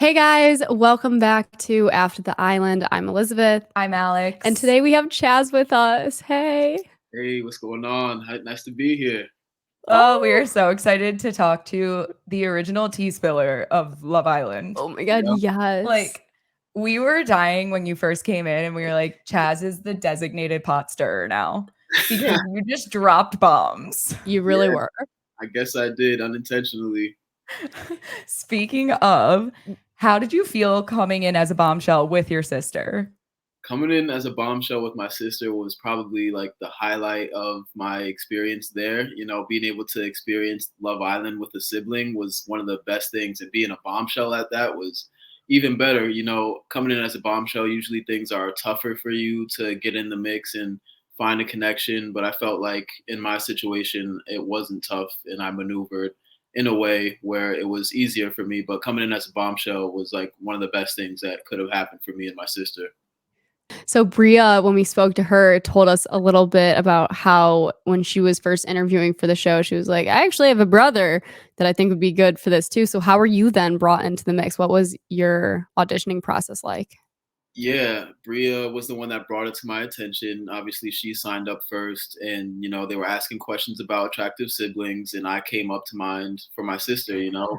Hey guys, welcome back to After the Island. I'm Elizabeth, I'm Alex. and today we have Chazz with us. Hey. Hey, what's going on? Nice to be here. We are so excited to talk to the original tea spiller of Love Island. Oh my god, Yeah. yes. Like, we were dying when you first came in, and we were like, Chazz is the designated pot stirrer now because you just dropped bombs. You really Yeah. were. I guess I did unintentionally. Speaking of, how did you feel coming in as a bombshell with your sister? Coming in as a bombshell with my sister was probably like the highlight of my experience there. Being able to experience Love Island with a sibling was one of the best things, and being a bombshell at that was even better. Coming in as a bombshell, usually things are tougher for you to get in the mix and find a connection. But I felt like in my situation, it wasn't tough, and I maneuvered in a way where it was easier for me. But coming in as a bombshell was like one of the best things that could have happened for me and my sister. So Bria, when we spoke to her, told us a little bit about how when she was first interviewing for the show, she was like, I actually have a brother that I think would be good for this too. So how were you then brought into the mix? What was your auditioning process like? Yeah, Bria was the one that brought it to my attention. Obviously, she signed up first, and they were asking questions about attractive siblings, and I came up to mind for my sister,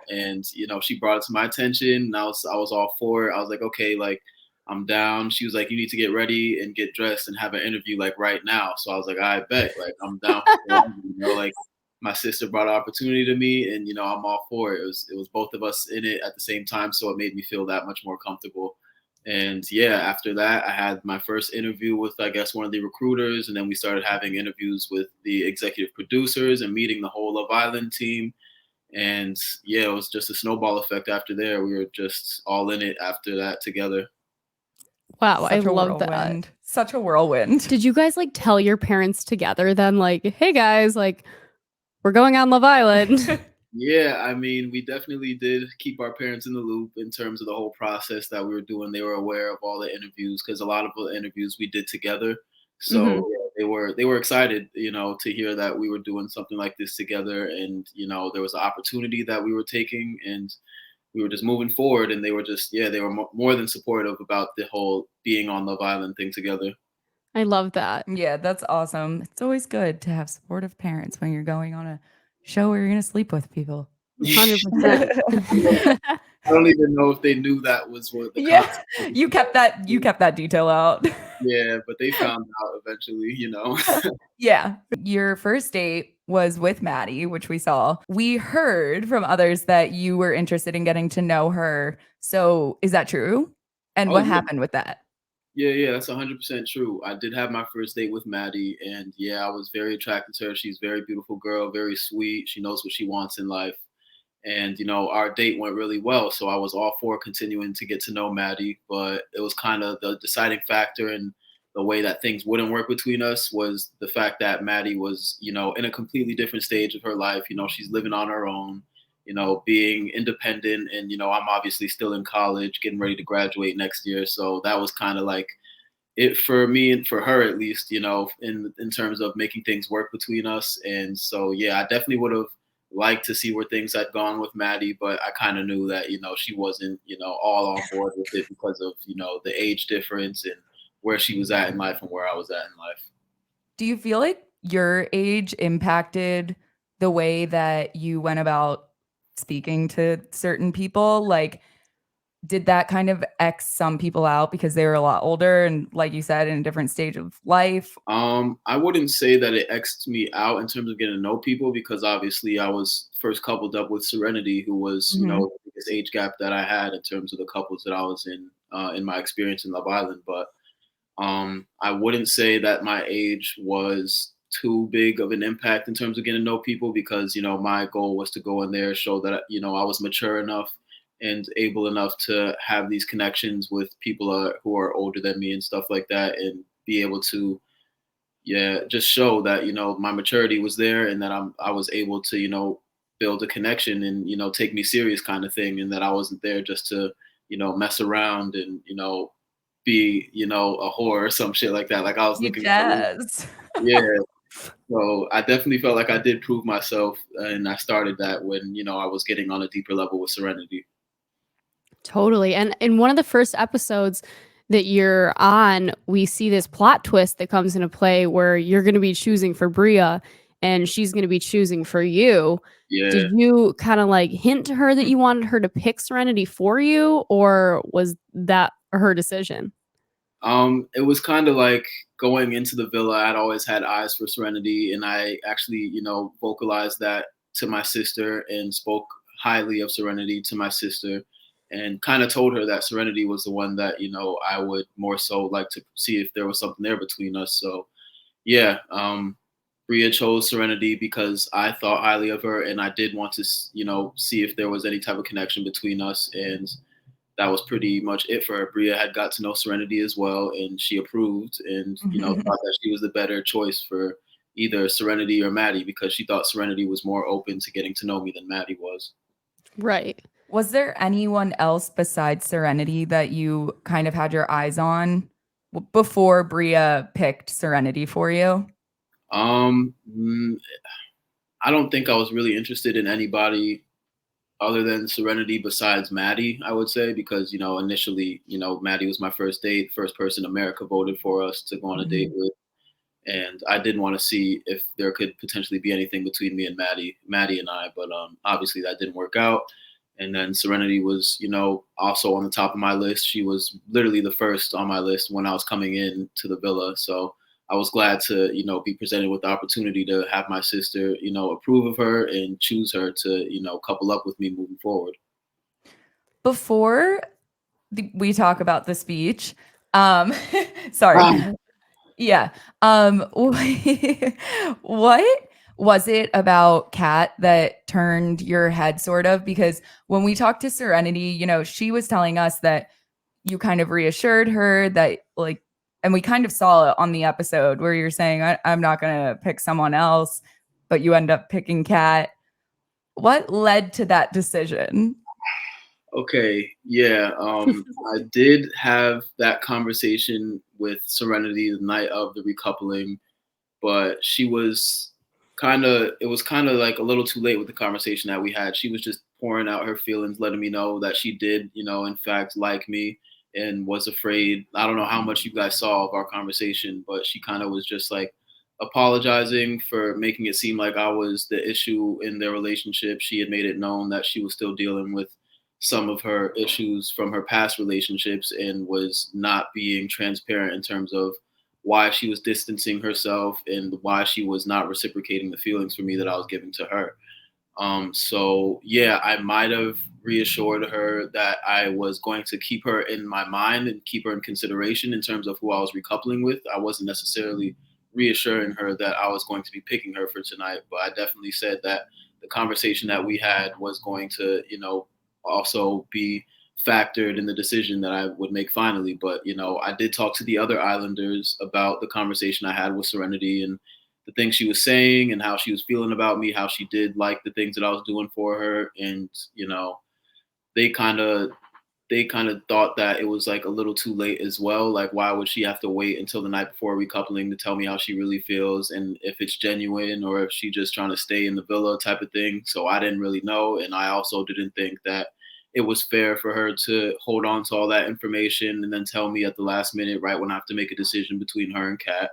and she brought it to my attention, and I was all for it. I was like, okay, like I'm down. She was like, you need to get ready and get dressed and have an interview like right now. So I was like, I bet, like I'm down for it. Like my sister brought an opportunity to me, and I'm all for it. It was both of us in it at the same time, so it made me feel that much more comfortable. And yeah, after that, I had my first interview with, I guess, one of the recruiters. And then we started having interviews with the executive producers and meeting the whole Love Island team. And yeah, it was just a snowball effect after there. We were just all in it after that together. Wow, I Such a love that. whirlwind. Such a whirlwind. Did you guys like tell your parents together then, like, hey guys, like we're going on Love Island? Yeah, I mean, we definitely did keep our parents in the loop in terms of the whole process that we were doing. They were aware of all the interviews because a lot of the interviews we did together. So Mhm. yeah, they were excited, to hear that we were doing something like this together, and there was an opportunity that we were taking, and we were just moving forward. And they were just they were more than supportive about the whole being on Love Island thing together. I love that. Yeah, that's awesome. It's always good to have supportive parents when you're going on a show where you're going to sleep with people. 100%. I don't even know if they knew that was what the Yeah, concept. you kept that detail out. Yeah, but they found out eventually. Yeah. Your first date was with Mady, which we saw. We heard from others that you were interested in getting to know her. So, is that true? And Oh what yeah. happened with that? Yeah, that's 100% true. I did have my first date with Mady, and yeah, I was very attracted to her. She's a very beautiful girl, very sweet. She knows what she wants in life. And our date went really well, so I was all for continuing to get to know Mady. But it was kind of the deciding factor in the way that things wouldn't work between us was the fact that Mady was, in a completely different stage of her life. She's living on her own, being independent, and I'm obviously still in college, getting ready to graduate next year. So that was kind of like it for me and for her at least, in terms of making things work between us. And so yeah, I definitely would have liked to see where things had gone with Mady, but I kind of knew that, she wasn't, all on board with it because of, the age difference and where she was at in life and where I was at in life. Do you feel like your age impacted the way that you went about speaking to certain people? Like, did that kind of X some people out because they were a lot older and, like you said, in a different stage of life? I wouldn't say that it X'd me out in terms of getting to know people because obviously I was first coupled up with Sereniti, who was, Mhm. the biggest age gap that I had in terms of the couples that I was in my experience in Love Island. But I wouldn't say that my age was too big of an impact in terms of getting to know people because, my goal was to go in there, show that, I was mature enough and able enough to have these connections with people who are older than me and stuff like that, and be able to, yeah, just show that, my maturity was there, and that I was able to, build a connection and, take me serious kind of thing. And that I wasn't there just to, mess around and, be, a whore or some shit like that. Like I was You looking for, jazz. yeah. So I definitely felt like I did prove myself, and I started that when, I was getting on a deeper level with Serenity. Totally. And in one of the first episodes that you're on, we see this plot twist that comes into play where you're going to be choosing for Bria and she's going to be choosing for you. Yeah. Did you kind of like hint to her that you wanted her to pick Serenity for you, or was that her decision? It was kind of like going into the villa. I'd always had eyes for Serenity, and I actually, vocalized that to my sister and spoke highly of Serenity to my sister, and kind of told her that Serenity was the one that I would more so like to see if there was something there between us. So yeah, Bria chose Serenity because I thought highly of her, and I did want to, see if there was any type of connection between us, and that was pretty much it for her. Bria had got to know Serenity as well, and she approved, and thought that she was the better choice for either Serenity or Mady because she thought Serenity was more open to getting to know me than Mady was. Right. Was there anyone else besides Serenity that you kind of had your eyes on before Bria picked Serenity for you? I don't think I was really interested in anybody other than Serenity besides Mady, I would say, because, initially, Mady was my first date, first person America voted for us to go on a date with. And I didn't want to see if there could potentially be anything between me and Mady and I, but obviously that didn't work out. And then Serenity was, also on the top of my list. She was literally the first on my list when I was coming in to the villa. So I was glad to, be presented with the opportunity to have my sister, approve of her and choose her to, couple up with me moving forward. Before we talk about the speech, sorry. Yeah. What was it about Kat that turned your head sort of? Because when we talked to Serenity, she was telling us that you kind of reassured her that like, and we kind of saw it on the episode where you're saying, I'm not going to pick someone else, but you end up picking Kat. What led to that decision? Okay, yeah. I did have that conversation with Serenity the night of the recoupling, but she was it was kind of like a little too late with the conversation that we had. She was just pouring out her feelings, letting me know that she did, in fact, like me and was afraid. I don't know how much you guys saw of our conversation, but she kind of was just like apologizing for making it seem like I was the issue in their relationship. She had made it known that she was still dealing with some of her issues from her past relationships and was not being transparent in terms of why she was distancing herself and why she was not reciprocating the feelings for me that I was giving to her. So yeah, I might have reassured her that I was going to keep her in my mind and keep her in consideration in terms of who I was recoupling with. I wasn't necessarily reassuring her that I was going to be picking her for tonight, but I definitely said that the conversation that we had was going to, also be factored in the decision that I would make finally. But, I did talk to the other Islanders about the conversation I had with Serenity and the things she was saying and how she was feeling about me, how she did like the things that I was doing for her. And, they kind of thought that it was like a little too late as well. Like, why would she have to wait until the night before recoupling to tell me how she really feels and if it's genuine or if she's just trying to stay in the villa type of thing. So I didn't really know. And I also didn't think that it was fair for her to hold on to all that information and then tell me at the last minute, right when I have to make a decision between her and Kat.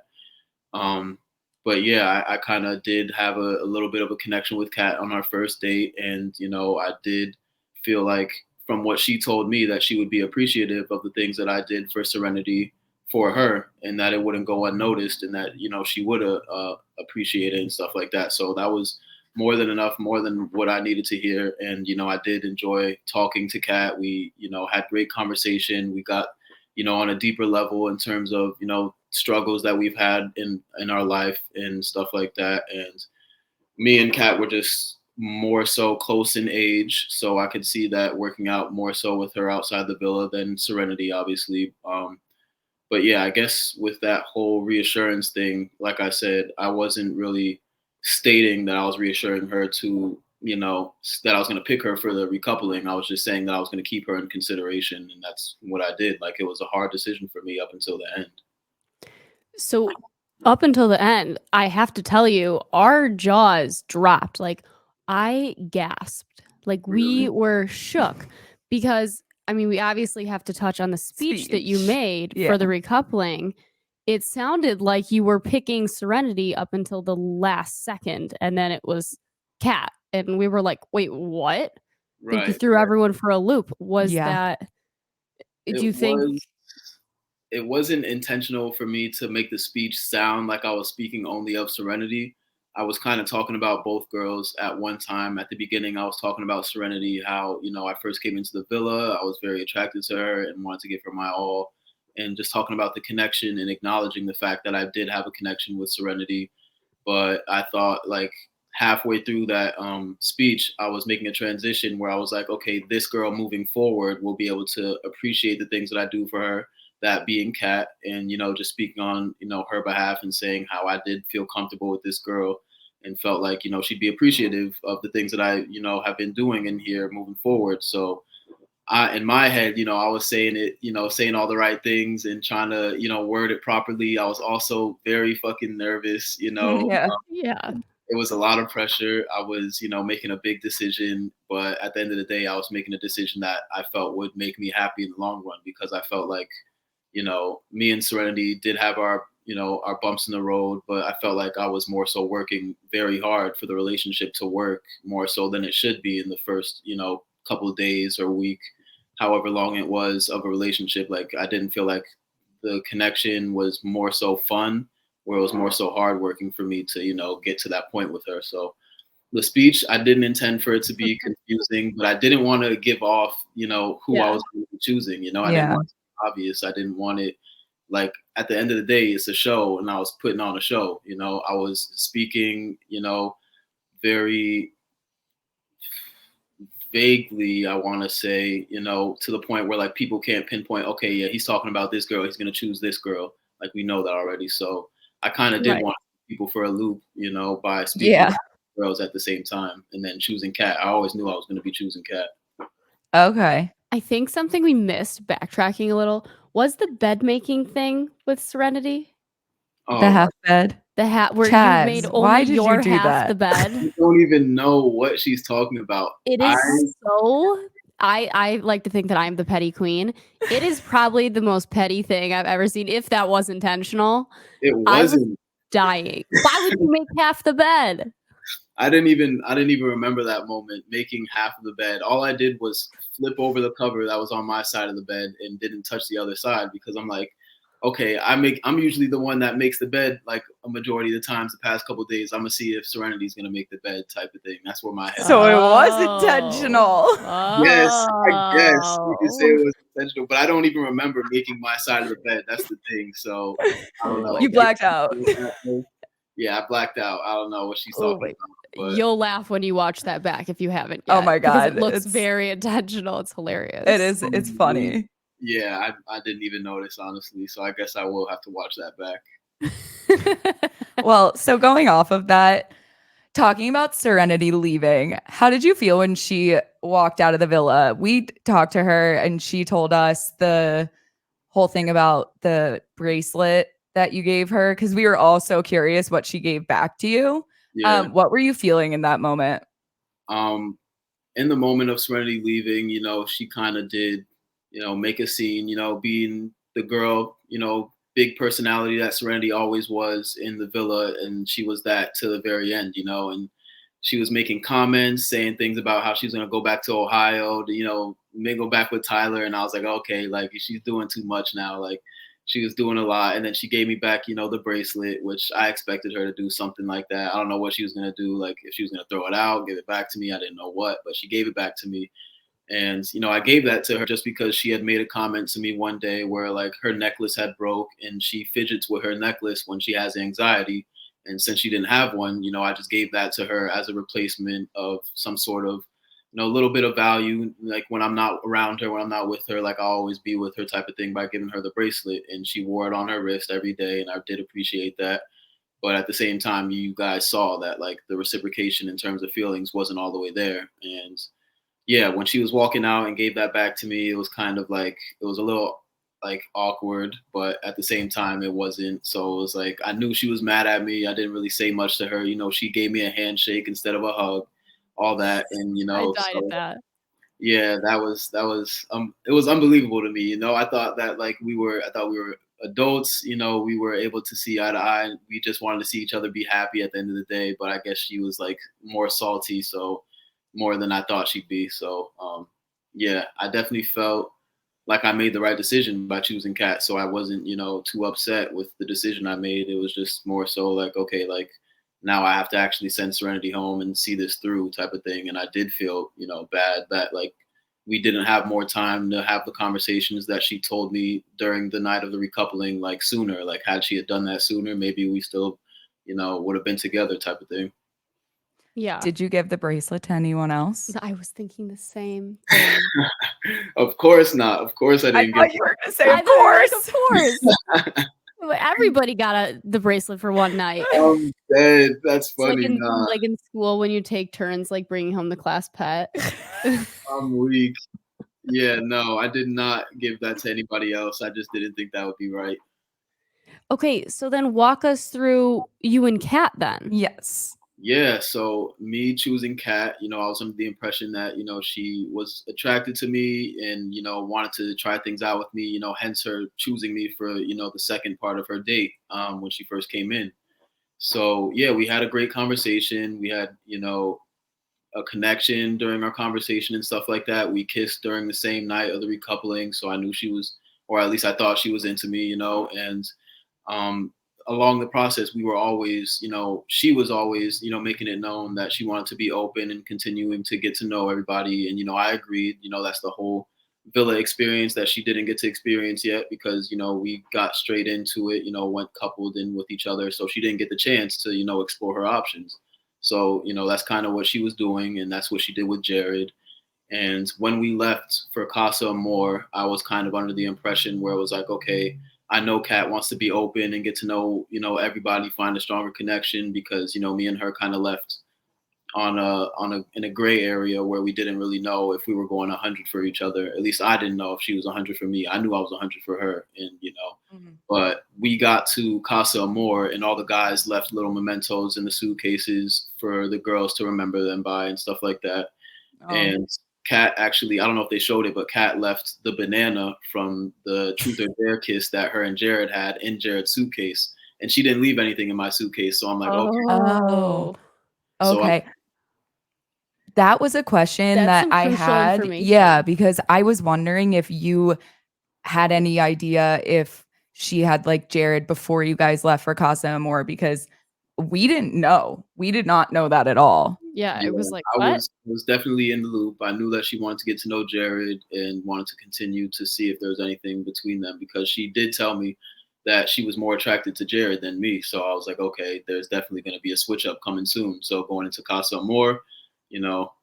But yeah, I kind of did have a little bit of a connection with Kat on our first date. And, I did feel like from what she told me that she would be appreciative of the things that I did for Serenity for her and that it wouldn't go unnoticed and that, she would appreciate it and stuff like that. So that was more than enough, more than what I needed to hear. And, I did enjoy talking to Kat. We, had great conversation. We got, on a deeper level in terms of, struggles that we've had in our life and stuff like that. And me and Kat were just more so close in age, so I could see that working out more so with her outside the villa than Serenity, obviously. But yeah, I guess with that whole reassurance thing, like I said, I wasn't really stating that I was reassuring her to, that I was going to pick her for the recoupling. I was just saying that I was going to keep her in consideration, and that's what I did. Like, it was a hard decision for me up until the end. So up until the end, I have to tell you, our jaws dropped. Like, I gasped. Like, we Really? were shook because I mean, we obviously have to touch on the speech that you made Yeah. for the recoupling. It sounded like you were picking Serenity up until the last second, and then it was Kat. And we were like, wait, what? I think you Right. threw everyone for a loop. Was Yeah. that, do It you think? it wasn't intentional for me to make the speech sound like I was speaking only of Serenity. I was kind of talking about both girls at one time. At the beginning, I was talking about Serenity, how, I first came into the villa. I was very attracted to her and wanted to give her my all. And just talking about the connection and acknowledging the fact that I did have a connection with Serenity. But I thought, like, halfway through that speech, I was making a transition where I was like, okay, this girl moving forward will be able to appreciate the things that I do for her, that being Kat, and just speaking on her behalf and saying how I did feel comfortable with this girl and felt like she'd be appreciative of the things that I have been doing in here moving forward. So in my head, I was saying it, saying all the right things and trying to word it properly. I was also very fucking nervous. Yeah. Yeah. It was a lot of pressure. I was making a big decision, but at the end of the day, I was making a decision that I felt would make me happy in the long run, because I felt like me and Serenity did have our bumps in the road, but I felt like I was more so working very hard for the relationship to work more so than it should be in the first, couple of days or week, however long it was of a relationship. Like, I didn't feel like the connection was more so fun, where it was more so hard working for me to, get to that point with her. So the speech, I didn't intend for it to be confusing, but I didn't want to give off, who I was going to be choosing. I didn't want it to be obvious. I didn't want it, like, at the end of the day, it's a show, and I was putting on a show. I was speaking, very vaguely, I want to say, to the point where, like, people can't pinpoint, okay, yeah, he's talking about this girl, he's going to choose this girl. Like, we know that already. So I kind of did Right. want people for a loop, by speaking Yeah. about girls at the same time and then choosing Kat. I always knew I was going to be choosing Kat. Okay. I think something we missed, backtracking a little, was the bed making thing with Serenity. The Oh, half bed. The hat where you Chazz, made why only did you your do half that? the bed. I don't even know what she's talking about. It is so. I like to think that I'm the petty queen. It is probably the most petty thing I've ever seen, if that was intentional. It I was wasn't. dying. Why would you make half the bed? I didn't even remember that moment, making half of the bed. All I did was flip over the cover that was on my side of the bed and didn't touch the other side, because I'm like, okay, I'm usually the one that makes the bed, like, a majority of the times. The past couple of days, I'm gonna see if Serenity's gonna make the bed, type of thing. That's where my head. So it was intentional. Yes, I guess you could say Oh. it was intentional, but I don't even remember making my side of the bed. That's the thing. So I don't know. You blacked out. Yeah, I blacked out. I don't know what she's Oh talking my- about. But You'll laugh when you watch that back if you haven't yet. Oh my Because it God, looks it's- very intentional. It's hilarious. It is. It's funny. yeah, I didn't even notice, honestly. So I guess I will have to watch that back. Well, so going off of that, talking about Serenity leaving, how did you feel when she walked out of the villa? We talked to her and she told us the whole thing about the bracelet that you gave her, because we were all so curious what she gave back to you. Yeah. What were you feeling in that moment? In the moment of Serenity leaving, she kind of did, make a scene, being the girl, big personality that Serenity always was in the villa. And she was that to the very end, and she was making comments, saying things about how she's going to go back to Ohio to, mingle back with Tyler. And I was like, okay, like, she's doing too much now. Like, she was doing a lot. And then she gave me back, the bracelet, which I expected her to do something like that. I don't know what she was going to do. Like, if she was going to throw it out, give it back to me. I didn't know what, but she gave it back to me. And, I gave that to her just because she had made a comment to me one day where, like, her necklace had broke and she fidgets with her necklace when she has anxiety. And since she didn't have one, I just gave that to her as a replacement of some sort of, a little bit of value. Like, when I'm not around her, when I'm not with her, like, I'll always be with her, type of thing, by giving her the bracelet. And she wore it on her wrist every day. And I did appreciate that. But at the same time, you guys saw that, like, the reciprocation in terms of feelings wasn't all the way there. And yeah, when she was walking out and gave that back to me, it was kind of like, it was a little, like, awkward, but at the same time it wasn't. So it was like, I knew she was mad at me. I didn't really say much to her. She gave me a handshake instead of a hug, all that. And I died at that. Yeah, that was it was unbelievable to me. You know, I thought we were adults. You know, we were able to see eye to eye. We just wanted to see each other be happy at the end of the day. But I guess she was like more salty, so more than I thought she'd be. So yeah, I definitely felt like I made the right decision by choosing Kat. So I wasn't, you know, too upset with the decision I made. It was just more so like, okay, like now I have to actually send Serenity home and see this through type of thing. And I did feel, you know, bad that like we didn't have more time to have the conversations that she told me during the night of the recoupling, like sooner. Like had she had done that sooner, maybe we still, you know, would have been together type of thing. Yeah. Did you give the bracelet to anyone else? I was thinking the same thing. Of course not. Of course I I didn't thought get you were going to say, I of thought you were like, course. of course. Everybody got the bracelet for one night. I'm dead. That's It's like funny. Nah, like in school when you take turns like bringing home the class pet. I'm weak. Yeah, no, I did not give that to anybody else. I just didn't think that would be right. Okay, so then walk us through you and Kat then. Yes. Yeah, so me choosing Kat, you know, I was under the impression that, you know, she was attracted to me and, you know, wanted to try things out with me, you know, hence her choosing me for, you know, the second part of her date when she first came in. So, yeah, we had a great conversation. We had, you know, a connection during our conversation and stuff like that. We kissed during the same night of the recoupling. So I knew she was, or at least I thought she was into me, you know, and um, along the process, we were always, you know, she was always, you know, making it known that she wanted to be open and continuing to get to know everybody. And, you know, I agreed, you know, that's the whole villa experience that she didn't get to experience yet because, you know, we got straight into it, you know, went coupled in with each other. So she didn't get the chance to, you know, explore her options. So, you know, that's kind of what she was doing. And that's what she did with Jared. And when we left for Casa more, I was kind of under the impression where it was like, okay, I know Kat wants to be open and get to know, you know, everybody, find a stronger connection because, you know, me and her kind of left in a gray area where we didn't really know if we were going 100 for each other. At least I didn't know if she was 100 for me. I knew I was 100 for her, and you know. Mhm. But we got to Casa Amor, and all the guys left little mementos in the suitcases for the girls to remember them by and stuff like that. Oh. And Kat actually, I don't know if they showed it, but Kat left the banana from the Truth or Dare kiss that her and Jared had in Jared's suitcase. And she didn't leave anything in my suitcase. So I'm like, okay. Oh. So Okay. That was a question That's that some I crucial had. information. Yeah, because I was wondering if you had any idea if she had like Jared before you guys left for Casa Amor because we didn't know. We did not know that at all. Yeah, yeah, it was like, I what? was definitely in the loop. I knew that she wanted to get to know Jared and wanted to continue to see if there was anything between them because she did tell me that she was more attracted to Jared than me. So I was like, okay, there's definitely going to be a switch up coming soon. So going into Casa Amor, you know,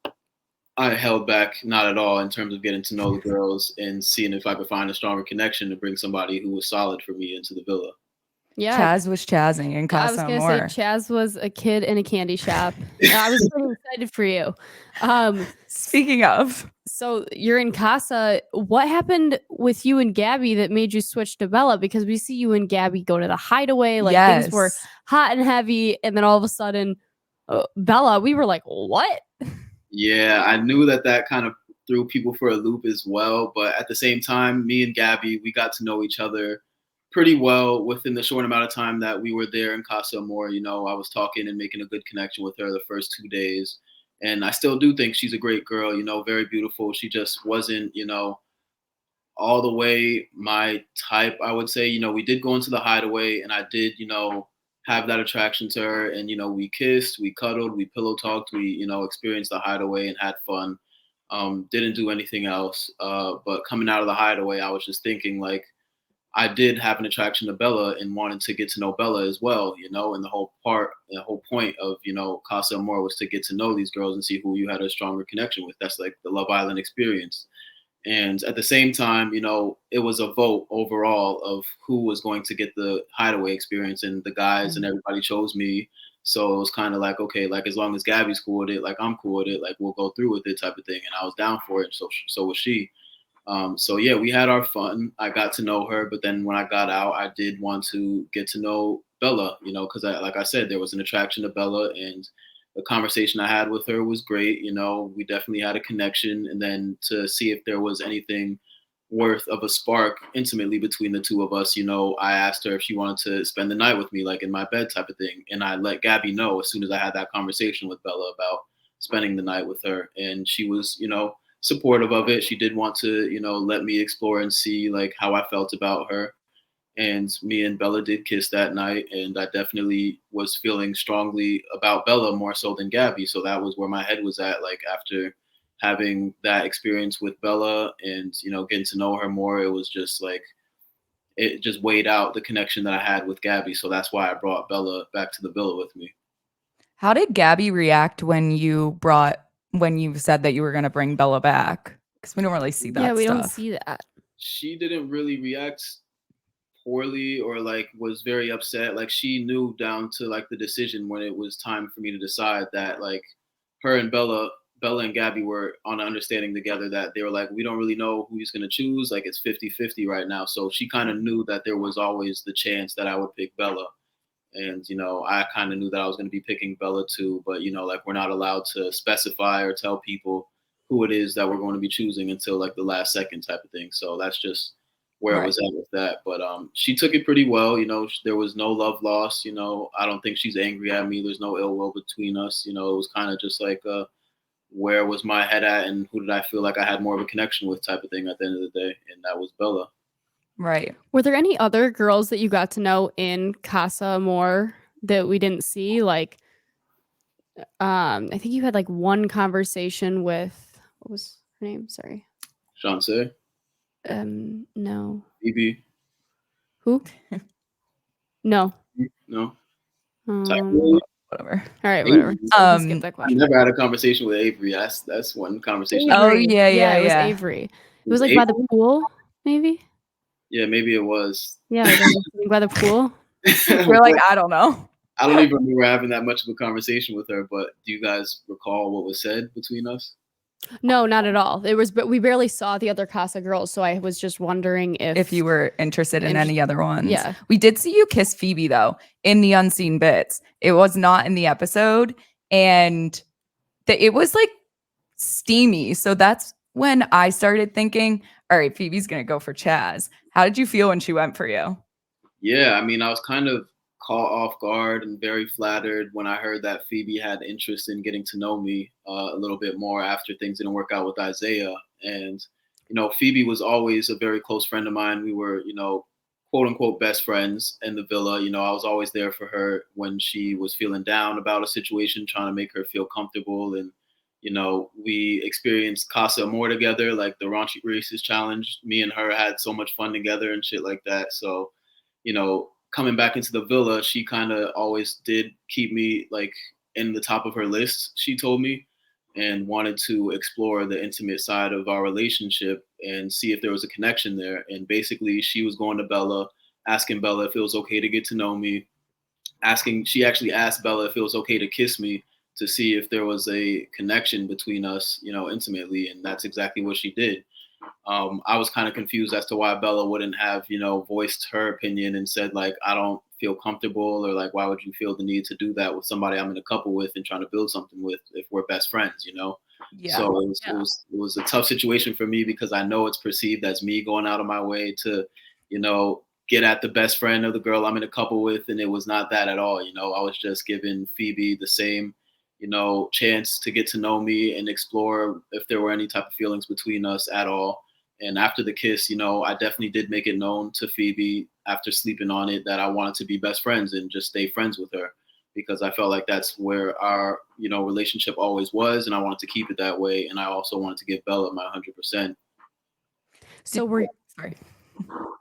I held back not at all in terms of getting to know the girls and seeing if I could find a stronger connection to bring somebody who was solid for me into the villa. Yeah. Chazz was chazzing in I was Casa gonna Amor. say Chazz was a kid in a candy shop. I was pretty excited for you. Speaking of, So you're in Casa. What happened with you and Gabby that made you switch to Bella? Because we see you and Gabby go to the hideaway, like things were yes. hot and heavy, and then all of a sudden, Bella, we were like, what? Yeah, I knew that kind of threw people for a loop as well. But at the same time, me and Gabby, we got to know each other pretty well within the short amount of time that we were there in Casa Amor. You know, I was talking and making a good connection with her the first 2 days. And I still do think she's a great girl, you know, very beautiful. She just wasn't, you know, all the way my type, I would say. You know, we did go into the hideaway and I did, you know, have that attraction to her. And, you know, we kissed, we cuddled, we pillow talked, we, you know, experienced the hideaway and had fun. Didn't do anything else. But coming out of the hideaway, I was just thinking like, I did have an attraction to Bella and wanted to get to know Bella as well, you know, and the whole point of, you know, Casa Amor was to get to know these girls and see who you had a stronger connection with. That's like the Love Island experience. And at the same time, you know, it was a vote overall of who was going to get the hideaway experience, and the guys and everybody chose me. So it was kind of like, okay, like as long as Gabby's cool with it, like I'm cool with it, like we'll go through with it type of thing. And I was down for it. So was she. So yeah, we had our fun. I got to know her, but then when I got out, I did want to get to know Bella, you know, because like I said, there was an attraction to Bella, and the conversation I had with her was great. You know, we definitely had a connection. And then to see if there was anything worth of a spark intimately between the two of us, you know, I asked her if she wanted to spend the night with me, like in my bed type of thing. And I let Gabby know as soon as I had that conversation with Bella about spending the night with her. And she was, you know, supportive of it. She did want to, you know, let me explore and see like how I felt about her. And me and Bella did kiss that night, and I definitely was feeling strongly about Bella more so than Gabby. So that was where my head was at. Like after having that experience with Bella and, you know, getting to know her more, it was just like it just weighed out the connection that I had with Gabby. So that's why I brought Bella back to the villa with me. How did Gabby react when you said that you were going to bring Bella back? Because we don't really see that. Yeah, we don't stuff. see that. She didn't really react poorly or like was very upset. Like she knew down to like the decision when it was time for me to decide that like her and Bella and Gabby were on an understanding together that they were like, we don't really know who he's going to choose. Like it's 50-50 right now. So she kind of knew that there was always the chance that I would pick Bella. And, you know, I kind of knew that I was going to be picking Bella too. But, you know, like we're not allowed to specify or tell people who it is that we're going to be choosing until like the last second type of thing. So that's just where it was at with that. But she took it pretty well. You know, there was no love lost. You know, I don't think she's angry at me. There's no ill will between us. You know, it was kind of just like where was my head at and who did I feel like I had more of a connection with type of thing at the end of the day. And that was Bella. Right. Were there any other girls that you got to know in Casa more that we didn't see? Like, I think you had like one conversation with, what was her name? Sorry. Chanse? No. Phoebe? Who? No. No? Whatever. All right, whatever. So skip that I question. never had a conversation with Avery. That's one conversation. Oh, Avery. yeah. It was Avery. It was like by the pool, maybe. Yeah, maybe it was. Yeah, like by the pool. We're like, I don't know. I don't even remember having that much of a conversation with her, but do you guys recall what was said between us? No, not at all. It was, but we barely saw the other Casa girls, so I was just wondering if you were interested in any other ones. Yeah. We did see you kiss Phoebe though in the unseen bits. It was not in the episode, and it was like steamy. So that's when I started thinking, all right, Phoebe's gonna go for Chazz. How did you feel when she went for you? Yeah, I mean, I was kind of caught off guard and very flattered when I heard that Phoebe had interest in getting to know me a little bit more after things didn't work out with Isaiah. And, you know, Phoebe was always a very close friend of mine. We were, you know, quote unquote best friends in the villa. You know, I was always there for her when she was feeling down about a situation, trying to make her feel comfortable. And, you know, we experienced Casa more together, like the Raunchy Races Challenge. Me and her had so much fun together and shit like that. So, you know, coming back into the villa, she kind of always did keep me like in the top of her list, she told me, and wanted to explore the intimate side of our relationship and see if there was a connection there. And basically, she was going to Bella, asking Bella if it was okay to get to know me, she actually asked Bella if it was okay to kiss me to see if there was a connection between us, you know, intimately. And that's exactly what she did. I was kind of confused as to why Bella wouldn't have, you know, voiced her opinion and said like, I don't feel comfortable, or like, why would you feel the need to do that with somebody I'm in a couple with and trying to build something with if we're best friends, you know? Yeah. So it was a tough situation for me because I know it's perceived as me going out of my way to, you know, get at the best friend of the girl I'm in a couple with. And it was not that at all. You know, I was just giving Phoebe the same, you know, chance to get to know me and explore if there were any type of feelings between us at all. And after the kiss, you know, I definitely did make it known to Phoebe after sleeping on it that I wanted to be best friends and just stay friends with her, because I felt like that's where our, you know, relationship always was. And I wanted to keep it that way. And I also wanted to give Bella my 100%. So I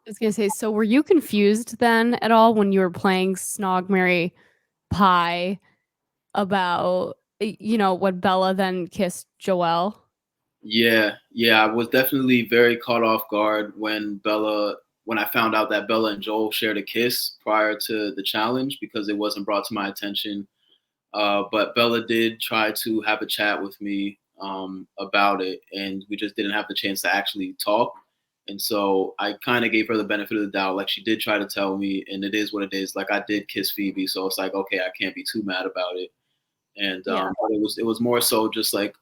was gonna say, so were you confused then at all when you were playing Snog, Marry, Pie about, you know, when Bella then kissed Joelle? Yeah, I was definitely very caught off guard when I found out that Bella and Joel shared a kiss prior to the challenge, because it wasn't brought to my attention. But Bella did try to have a chat with me about it, and we just didn't have the chance to actually talk. And so I kind of gave her the benefit of the doubt. Like, she did try to tell me, and it is what it is. Like, I did kiss Phoebe, so it's like, okay, I can't be too mad about it. And Yeah. but it was more so just like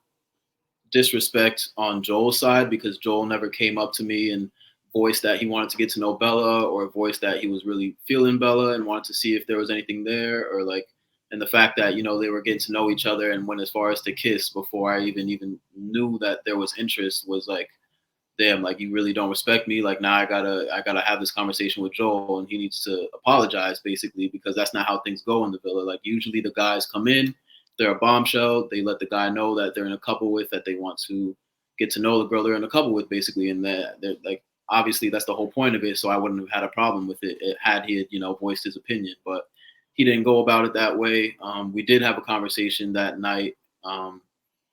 disrespect on Joel's side because Joel never came up to me and voiced that he wanted to get to know Bella or voiced that he was really feeling Bella and wanted to see if there was anything there or like and the fact that they were getting to know each other and went as far as to kiss before I even knew that there was interest was like damn, like you really don't respect me. Like now I gotta have this conversation with Joel and he needs to apologize basically because that's not how things go in the villa. Like usually the guys come in, they're a bombshell, they let the guy know that they're in a couple with that they want to get to know the girl they're in a couple with basically and that they're like obviously that's the whole point of it. So I wouldn't have had a problem with it had he had, voiced his opinion. But he didn't go about it that way. We did have a conversation that night.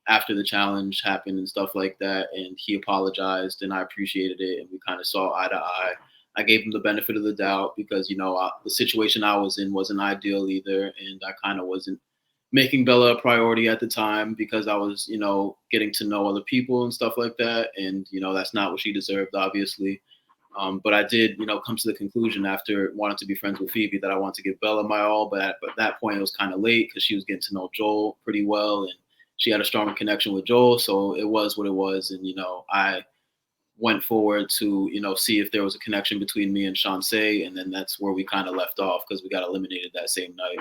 After the challenge happened and stuff like that. And he apologized and I appreciated it. And we kind of saw eye to eye. I gave him the benefit of the doubt because, the situation I was in wasn't ideal either. And I kind of wasn't making Bella a priority at the time because I was, getting to know other people and stuff like that. And, that's not what she deserved, obviously. But I did, come to the conclusion after wanting to be friends with Phoebe that I wanted to give Bella my all. But at that point, it was kind of late because she was getting to know Joel pretty well. And she had a stronger connection with Joel. So it was what it was. And, I went forward to, see if there was a connection between me and Chanse. And then that's where we kind of left off because we got eliminated that same night.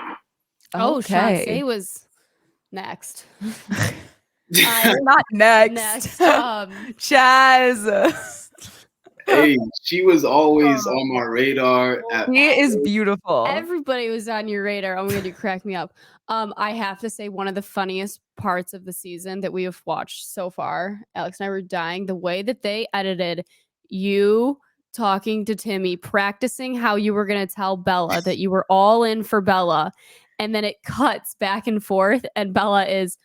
Oh, Okay. Chanse was next. Not next. Chazz. Hey, she was always on my radar. She is beautiful. Everybody was on your radar. Oh my god, you crack me up. I have to say one of the funniest parts of the season that we have watched so far, Alex and I were dying, the way that they edited you talking to Timmy, practicing how you were going to tell Bella that you were all in for Bella, and then it cuts back and forth and Bella is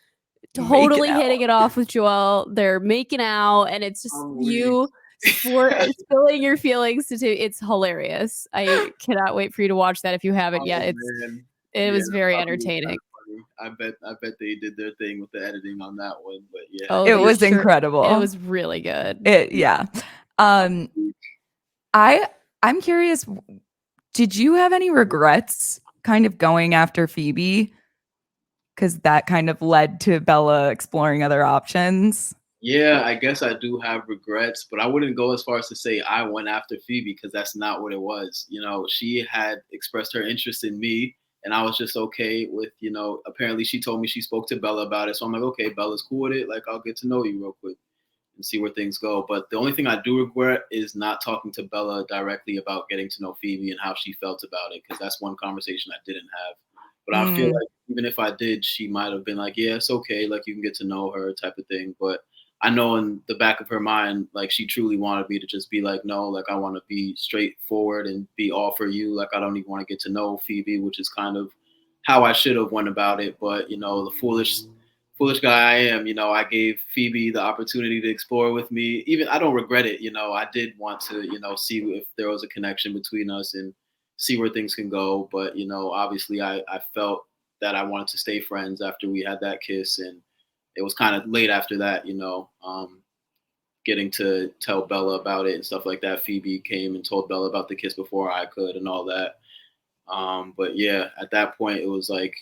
totally hitting it off with Joel. They're making out and it's just you spilling your feelings to it's hilarious. I cannot wait for you to watch that if you haven't yet. It was very entertaining. I bet they did their thing with the editing on that one, but yeah. Oh, it was incredible. It was really good. Yeah. I'm curious, did you have any regrets kind of going after Phoebe? Because that kind of led to Bella exploring other options. Yeah, I guess I do have regrets, but I wouldn't go as far as to say I went after Phoebe because that's not what it was. She had expressed her interest in me and I was just okay with, apparently she told me she spoke to Bella about it. So I'm like, okay, Bella's cool with it. Like, I'll get to know you real quick and see where things go. But the only thing I do regret is not talking to Bella directly about getting to know Phoebe and how she felt about it because that's one conversation I didn't have. But I feel like even if I did, she might have been like, yeah, it's okay. Like, you can get to know her type of thing. But I know in the back of her mind, like she truly wanted me to just be like, no, like I want to be straightforward and be all for you. Like I don't even want to get to know Phoebe, which is kind of how I should have went about it. But the foolish guy I am, I gave Phoebe the opportunity to explore with me. Even I don't regret it. I did want to, see if there was a connection between us and see where things can go. But, obviously I felt that I wanted to stay friends after we had that kiss and it was kind of late after that, getting to tell Bella about it and stuff like that. Phoebe came and told Bella about the kiss before I could and all that. But yeah, at that point, it was like,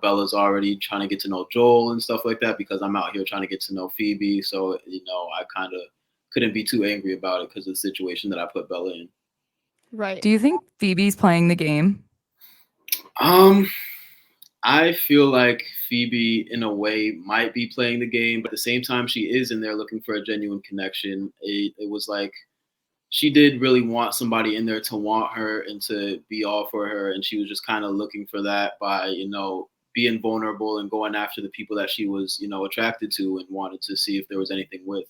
Bella's already trying to get to know Joel and stuff like that because I'm out here trying to get to know Phoebe. So, I kind of couldn't be too angry about it because of the situation that I put Bella in. Right. Do you think Phoebe's playing the game? I feel like Phoebe, in a way, might be playing the game, but at the same time, she is in there looking for a genuine connection. It was like she did really want somebody in there to want her and to be all for her, and she was just kind of looking for that by, being vulnerable and going after the people that she was, attracted to and wanted to see if there was anything with.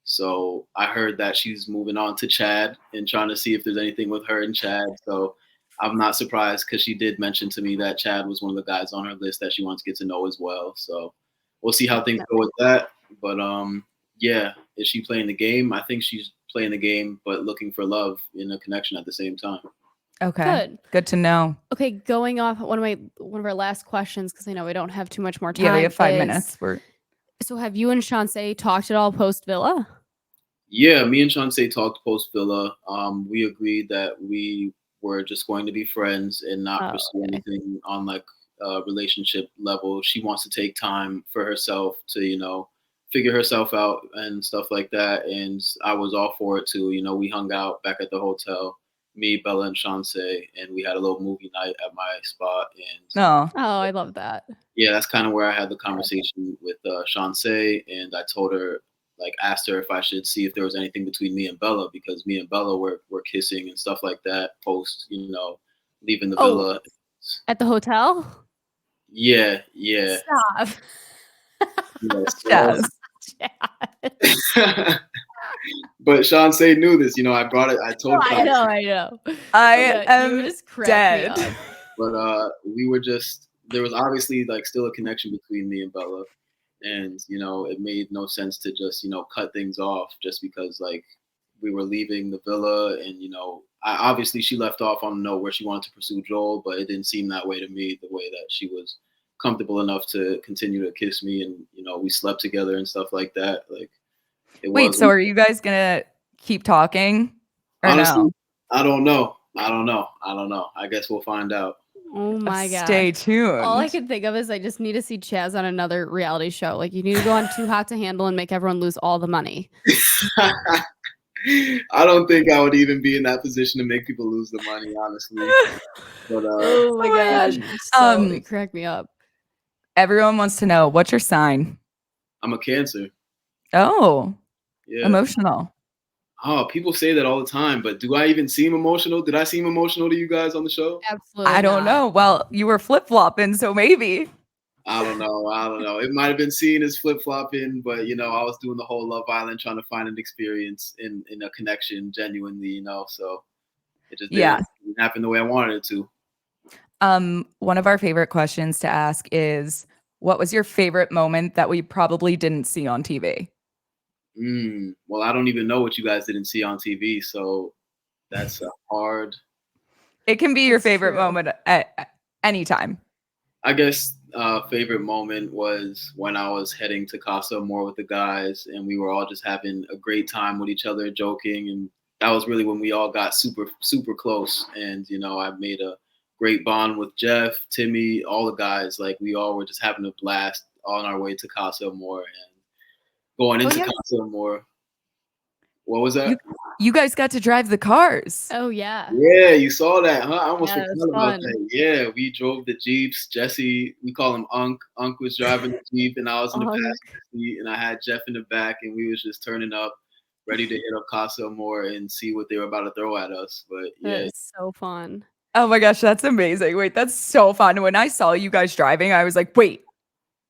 So I heard that she's moving on to Chad and trying to see if there's anything with her and Chad. So I'm not surprised because she did mention to me that Chad was one of the guys on her list that she wants to get to know as well. So we'll see how things go with that. But yeah, is she playing the game? I think she's playing the game, but looking for love in a connection at the same time. Okay, good to know. Okay, going off one of our last questions because I know we don't have too much more time. Yeah, we have 5 minutes. So have you and Chanse talked at all post Villa? Yeah, me and Chanse talked post Villa. We agreed that we were just going to be friends and not pursue anything on like relationship level. She wants to take time for herself to, figure herself out and stuff like that. And I was all for it too. We hung out back at the hotel, me, Bella, and Chanse, and we had a little movie night at my spot. And Oh, I love that. yeah, that's kind of where I had the conversation with Chanse, and I told her, like, asked her if I should see if there was anything between me and Bella, because me and Bella were kissing and stuff like that post, leaving the villa. At the hotel? Yeah. Stop. Yeah, Chazz. But Chanse knew this. I brought it. I told I know. I You am just cracked me dead. up. But we were there was obviously like still a connection between me and Bella. And, it made no sense to just, cut things off just because like we were leaving the villa and, obviously she left off on a note where she wanted to pursue Joel, but it didn't seem that way to me, the way that she was comfortable enough to continue to kiss me. And, we slept together and stuff like that. Like Wait, so are you guys gonna keep talking? Or honestly, no? I don't know. I guess we'll find out. Oh my god. Stay tuned. All I can think of is I just need to see Chazz on another reality show. Like you need to go on Too Hot to Handle and make everyone lose all the money. I don't think I would even be in that position to make people lose the money, honestly. But Oh my gosh. So it cracked me up. Everyone wants to know, what's your sign? I'm a Cancer. Oh, Yeah. emotional. Oh, people say that all the time, but do I even seem emotional? Did I seem emotional to you guys on the show? Absolutely. I don't know. Well, you were flip-flopping, so maybe. I don't know. It might have been seen as flip-flopping, but I was doing the whole Love Island, trying to find an experience in a connection genuinely, so it just didn't happen the way I wanted it to. One of our favorite questions to ask is, what was your favorite moment that we probably didn't see on TV? Well, I don't even know what you guys didn't see on TV, so that's hard. It can be your favorite moment at any time. I guess favorite moment was when I was heading to Casa more with the guys, and we were all just having a great time with each other, joking, and that was really when we all got super, super close. And I made a great bond with Jeff, Timmy, all the guys. Like we all were just having a blast on our way to Casa more and going into Casa more. What was that? You guys got to drive the cars. Oh yeah. Yeah, you saw that, huh? I almost forgot about fun. that. Yeah, we drove the Jeeps. Jesse, we call him Unk. Unk was driving the Jeep and I was in the passenger seat and I had Jeff in the back and we was just turning up, ready to hit up Casa more and see what they were about to throw at us. But yeah. It's so fun. Oh my gosh, that's amazing. Wait, that's so fun. When I saw you guys driving, I was like, wait,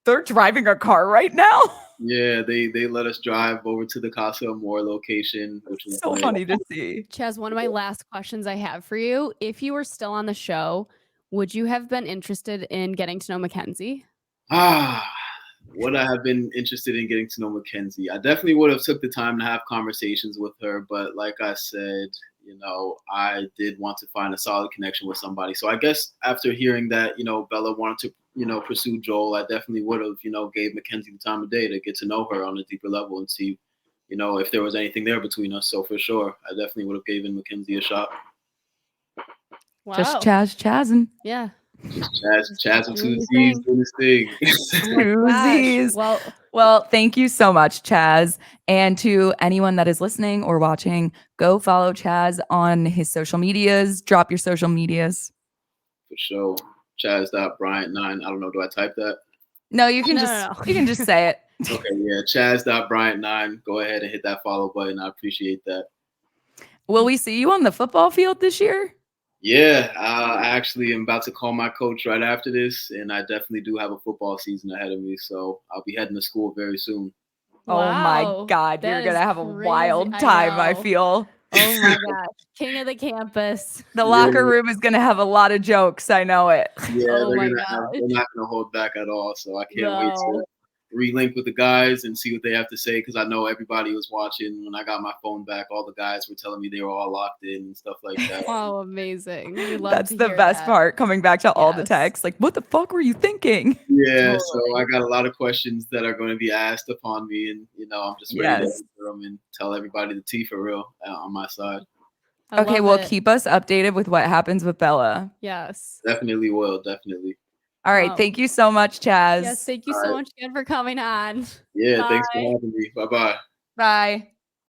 they're driving a car right now? Yeah, they let us drive over to the Casa Amor location, which was so funny to see. Chazz, one of my last questions I have for you. If you were still on the show, would you have been interested in getting to know Mackenzie? Would I have been interested in getting to know Mackenzie? I definitely would have took the time to have conversations with her, but like I said, I did want to find a solid connection with somebody. So I guess after hearing that, Bella wanted to pursue Joel, I definitely would have, gave Mackenzie the time of day to get to know her on a deeper level and see, if there was anything there between us. So for sure, I definitely would have given Mackenzie a shot. Wow. Just Chazzing. Yeah. Just Chazz with two Z's doing his thing. Two Z's. Well, thank you so much, Chazz. And to anyone that is listening or watching, go follow Chazz on his social medias. Drop your social medias. For sure. Chazz.Bryant9. I don't know. Do I type that? No, you can you can just say it. Okay, yeah. Chazz.Bryant9. Go ahead and hit that follow button. I appreciate that. Will we see you on the football field this year? Yeah, I actually am about to call my coach right after this, and I definitely do have a football season ahead of me, so I'll be heading to school very soon. Wow, oh my God, you're going to have a wild time, I feel. Oh my gosh. King of the campus. The locker room is going to have a lot of jokes. I know it. Yeah, they're not going to hold back at all, so I can't wait to relink with the guys and see what they have to say, because I know everybody was watching. When I got my phone back, all the guys were telling me they were all locked in and stuff like that. Oh, amazing. That's the best part, coming back to all the texts. Like, what the fuck were you thinking? Yeah, so I got a lot of questions that are going to be asked upon me, and I'm just ready to answer them and tell everybody the tea for real on my side. Okay, well, keep us updated with what happens with Bella. Yes. Definitely will, definitely. All right. Wow. Thank you so much, Chazz. Yes, thank you so much again for coming on. Yeah, Bye. thanks for having me. Bye-bye. Bye.